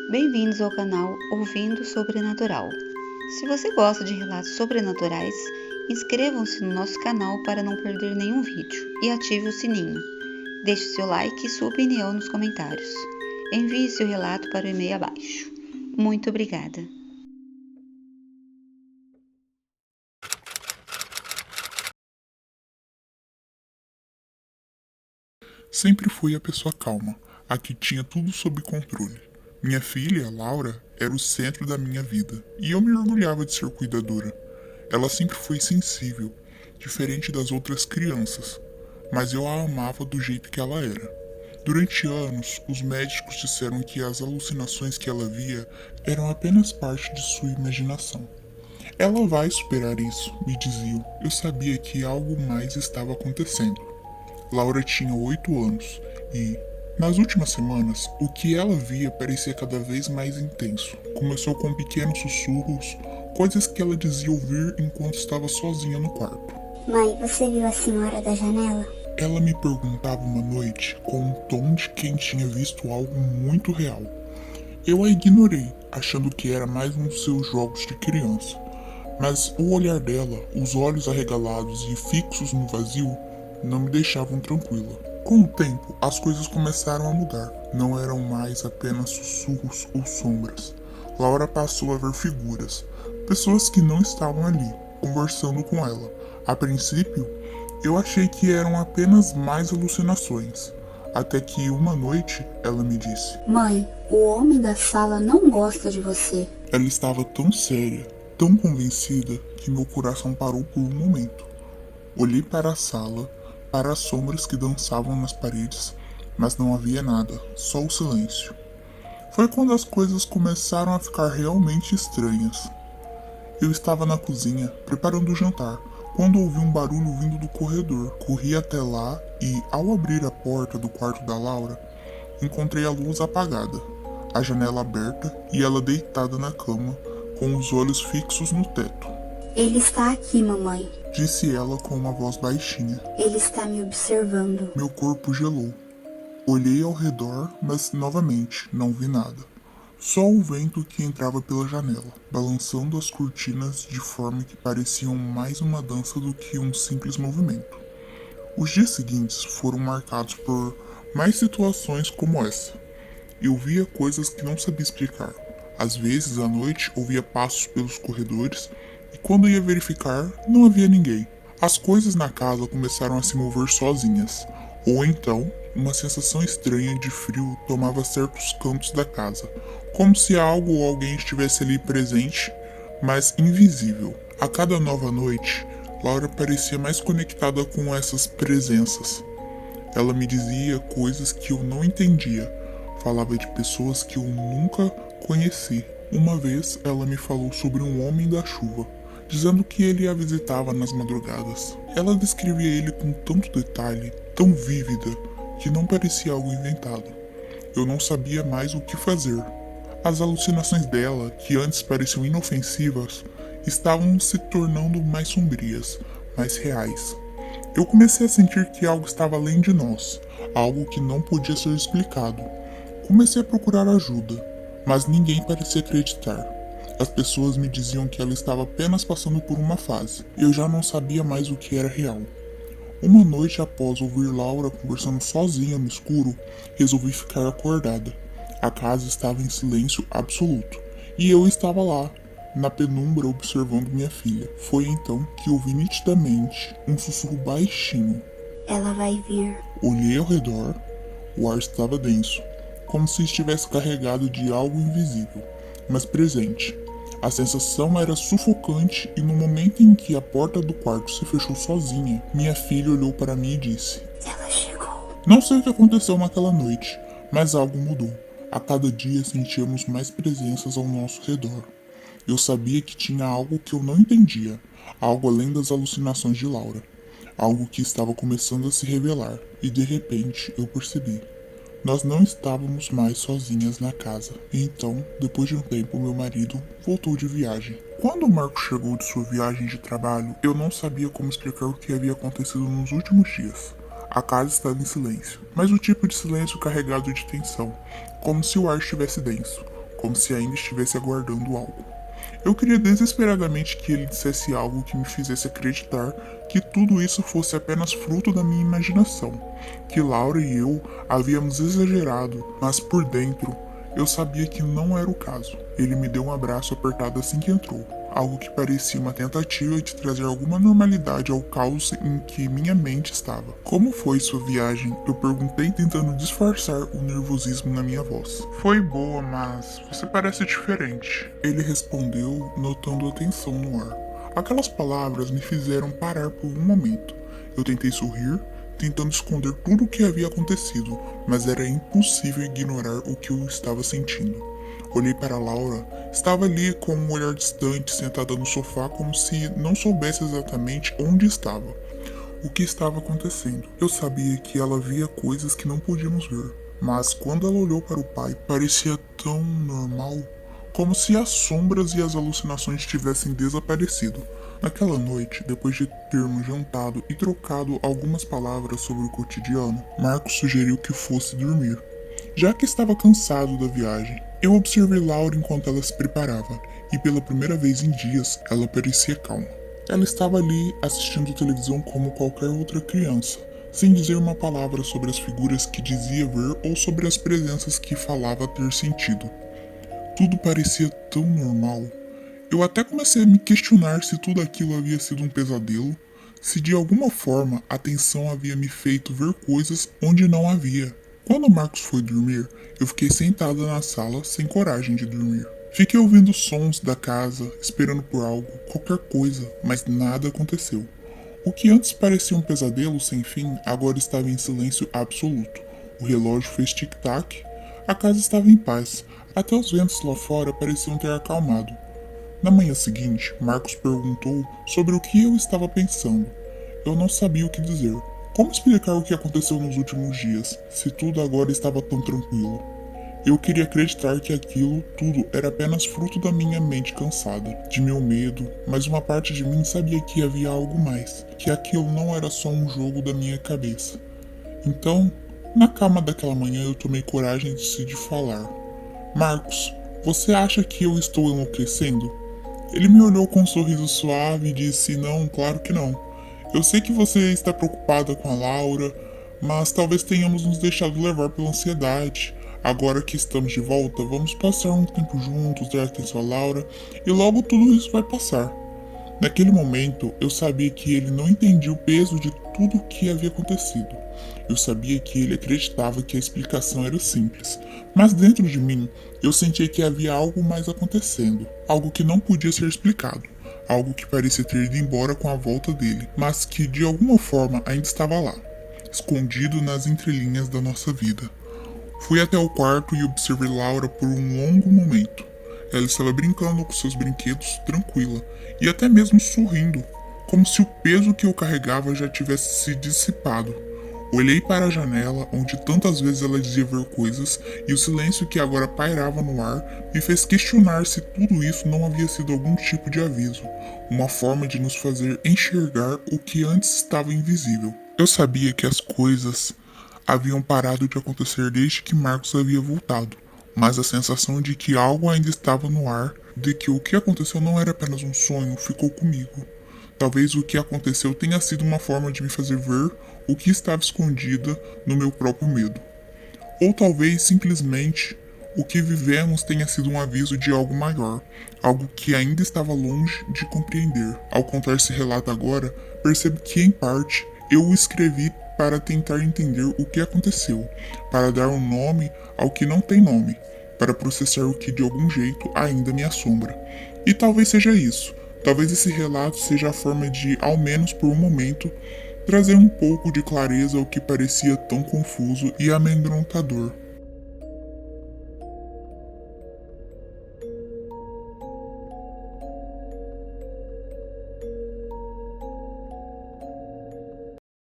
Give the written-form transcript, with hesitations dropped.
Bem-vindos ao canal Ouvindo Sobrenatural. Se você gosta de relatos sobrenaturais, inscrevam-se no nosso canal para não perder nenhum vídeo e ative o sininho. Deixe seu like e sua opinião nos comentários. Envie seu relato para o e-mail abaixo. Muito obrigada! Sempre fui a pessoa calma, a que tinha tudo sob controle. Minha filha, Laura, era o centro da minha vida, e eu me orgulhava de ser cuidadora. Ela sempre foi sensível, diferente das outras crianças, mas eu a amava do jeito que ela era. Durante anos, os médicos disseram que as alucinações que ela via eram apenas parte de sua imaginação. Ela vai superar isso, me diziam. Eu sabia que algo mais estava acontecendo. Laura tinha 8 anos e, nas últimas semanas, o que ela via parecia cada vez mais intenso. Começou com pequenos sussurros, coisas que ela dizia ouvir enquanto estava sozinha no quarto. Mãe, você viu a senhora da janela? Ela me perguntava uma noite com um tom de quem tinha visto algo muito real. Eu a ignorei, achando que era mais um dos seus jogos de criança. Mas o olhar dela, os olhos arregalados e fixos no vazio, não me deixavam tranquila. Com o tempo, as coisas começaram a mudar. Não eram mais apenas sussurros ou sombras. Laura passou a ver figuras, pessoas que não estavam ali, conversando com ela. A princípio, eu achei que eram apenas mais alucinações. Até que uma noite, ela me disse: Mãe, o homem da sala não gosta de você. Ela estava tão séria, tão convencida, que meu coração parou por um momento. Olhei para a sala, para as sombras que dançavam nas paredes, mas não havia nada, só o silêncio. Foi quando as coisas começaram a ficar realmente estranhas. Eu estava na cozinha, preparando o jantar, quando ouvi um barulho vindo do corredor. Corri até lá e, ao abrir a porta do quarto da Laura, encontrei a luz apagada, a janela aberta e ela deitada na cama, com os olhos fixos no teto. Ele está aqui, mamãe, disse ela com uma voz baixinha. Ele está me observando. Meu corpo gelou. Olhei ao redor, mas novamente não vi nada. Só o vento que entrava pela janela, balançando as cortinas de forma que pareciam mais uma dança do que um simples movimento. Os dias seguintes foram marcados por mais situações como essa. Eu via coisas que não sabia explicar. Às vezes, à noite, ouvia passos pelos corredores e quando ia verificar, não havia ninguém. As coisas na casa começaram a se mover sozinhas, ou então, uma sensação estranha de frio tomava certos cantos da casa, como se algo ou alguém estivesse ali presente, mas invisível. A cada nova noite, Laura parecia mais conectada com essas presenças. Ela me dizia coisas que eu não entendia, falava de pessoas que eu nunca conheci. Uma vez, ela me falou sobre um homem da chuva, dizendo que ele a visitava nas madrugadas. Ela descrevia ele com tanto detalhe, tão vívida, que não parecia algo inventado. Eu não sabia mais o que fazer. As alucinações dela, que antes pareciam inofensivas, estavam se tornando mais sombrias, mais reais. Eu comecei a sentir que algo estava além de nós, algo que não podia ser explicado. Comecei a procurar ajuda, mas ninguém parecia acreditar. As pessoas me diziam que ela estava apenas passando por uma fase. Eu já não sabia mais o que era real. Uma noite após ouvir Laura conversando sozinha no escuro, resolvi ficar acordada. A casa estava em silêncio absoluto, e eu estava lá, na penumbra observando minha filha. Foi então que ouvi nitidamente um sussurro baixinho. Ela vai vir. Olhei ao redor, o ar estava denso, como se estivesse carregado de algo invisível, mas presente. A sensação era sufocante e no momento em que a porta do quarto se fechou sozinha, minha filha olhou para mim e disse: Ela chegou. Não sei o que aconteceu naquela noite, mas algo mudou. A cada dia sentíamos mais presenças ao nosso redor. Eu sabia que tinha algo que eu não entendia, algo além das alucinações de Laura, algo que estava começando a se revelar, e de repente eu percebi. Nós não estávamos mais sozinhas na casa. E então, depois de um tempo, meu marido voltou de viagem. Quando o Marco chegou de sua viagem de trabalho, eu não sabia como explicar o que havia acontecido nos últimos dias. A casa estava em silêncio, mas o tipo de silêncio carregado de tensão, como se o ar estivesse denso, como se ainda estivesse aguardando algo. Eu queria desesperadamente que ele dissesse algo que me fizesse acreditar que tudo isso fosse apenas fruto da minha imaginação, que Laura e eu havíamos exagerado, mas por dentro eu sabia que não era o caso. Ele me deu um abraço apertado assim que entrou, algo que parecia uma tentativa de trazer alguma normalidade ao caos em que minha mente estava. Como foi sua viagem? Eu perguntei, tentando disfarçar o nervosismo na minha voz. Foi boa, mas você parece diferente. Ele respondeu, notando a tensão no ar. Aquelas palavras me fizeram parar por um momento. Eu tentei sorrir, tentando esconder tudo o que havia acontecido, mas era impossível ignorar o que eu estava sentindo. Olhei para Laura. Estava ali com um olhar distante, sentada no sofá, como se não soubesse exatamente onde estava, o que estava acontecendo. Eu sabia que ela via coisas que não podíamos ver, mas quando ela olhou para o pai, parecia tão normal, como se as sombras e as alucinações tivessem desaparecido. Naquela noite, depois de termos jantado e trocado algumas palavras sobre o cotidiano, Marcos sugeriu que fosse dormir, já que estava cansado da viagem. Eu observei Laura enquanto ela se preparava, e pela primeira vez em dias, ela parecia calma. Ela estava ali assistindo televisão como qualquer outra criança, sem dizer uma palavra sobre as figuras que dizia ver ou sobre as presenças que falava ter sentido. Tudo parecia tão normal. Eu até comecei a me questionar se tudo aquilo havia sido um pesadelo, se de alguma forma a tensão havia me feito ver coisas onde não havia. Quando Marcos foi dormir, eu fiquei sentada na sala sem coragem de dormir. Fiquei ouvindo sons da casa, esperando por algo, qualquer coisa, mas nada aconteceu. O que antes parecia um pesadelo sem fim, agora estava em silêncio absoluto. O relógio fez tic-tac, a casa estava em paz, até os ventos lá fora pareciam ter acalmado. Na manhã seguinte, Marcos perguntou sobre o que eu estava pensando. Eu não sabia o que dizer. Como explicar o que aconteceu nos últimos dias, se tudo agora estava tão tranquilo? Eu queria acreditar que aquilo tudo era apenas fruto da minha mente cansada, de meu medo, mas uma parte de mim sabia que havia algo mais, que aquilo não era só um jogo da minha cabeça. Então, na calma daquela manhã eu tomei coragem de decidir falar. Marcos, você acha que eu estou enlouquecendo? Ele me olhou com um sorriso suave e disse, não, claro que não. Eu sei que você está preocupada com a Laura, mas talvez tenhamos nos deixado levar pela ansiedade. Agora que estamos de volta, vamos passar um tempo juntos, dar atenção a Laura, e logo tudo isso vai passar. Naquele momento, eu sabia que ele não entendia o peso de tudo o que havia acontecido. Eu sabia que ele acreditava que a explicação era simples, mas dentro de mim, eu sentia que havia algo mais acontecendo, algo que não podia ser explicado. Algo que parecia ter ido embora com a volta dele, mas que de alguma forma ainda estava lá, escondido nas entrelinhas da nossa vida. Fui até o quarto e observei Laura por um longo momento. Ela estava brincando com seus brinquedos, tranquila, e até mesmo sorrindo, como se o peso que eu carregava já tivesse se dissipado. Olhei para a janela, onde tantas vezes ela dizia ver coisas, e o silêncio que agora pairava no ar me fez questionar se tudo isso não havia sido algum tipo de aviso, uma forma de nos fazer enxergar o que antes estava invisível. Eu sabia que as coisas haviam parado de acontecer desde que Marcos havia voltado, mas a sensação de que algo ainda estava no ar, de que o que aconteceu não era apenas um sonho, ficou comigo. Talvez o que aconteceu tenha sido uma forma de me fazer ver o que estava escondida no meu próprio medo. Ou talvez simplesmente o que vivemos tenha sido um aviso de algo maior, algo que ainda estava longe de compreender. Ao contar esse relato agora, percebo que em parte eu o escrevi para tentar entender o que aconteceu, para dar um nome ao que não tem nome, para processar o que de algum jeito ainda me assombra. E talvez seja isso. Talvez esse relato seja a forma de, ao menos por um momento, trazer um pouco de clareza ao que parecia tão confuso e amedrontador.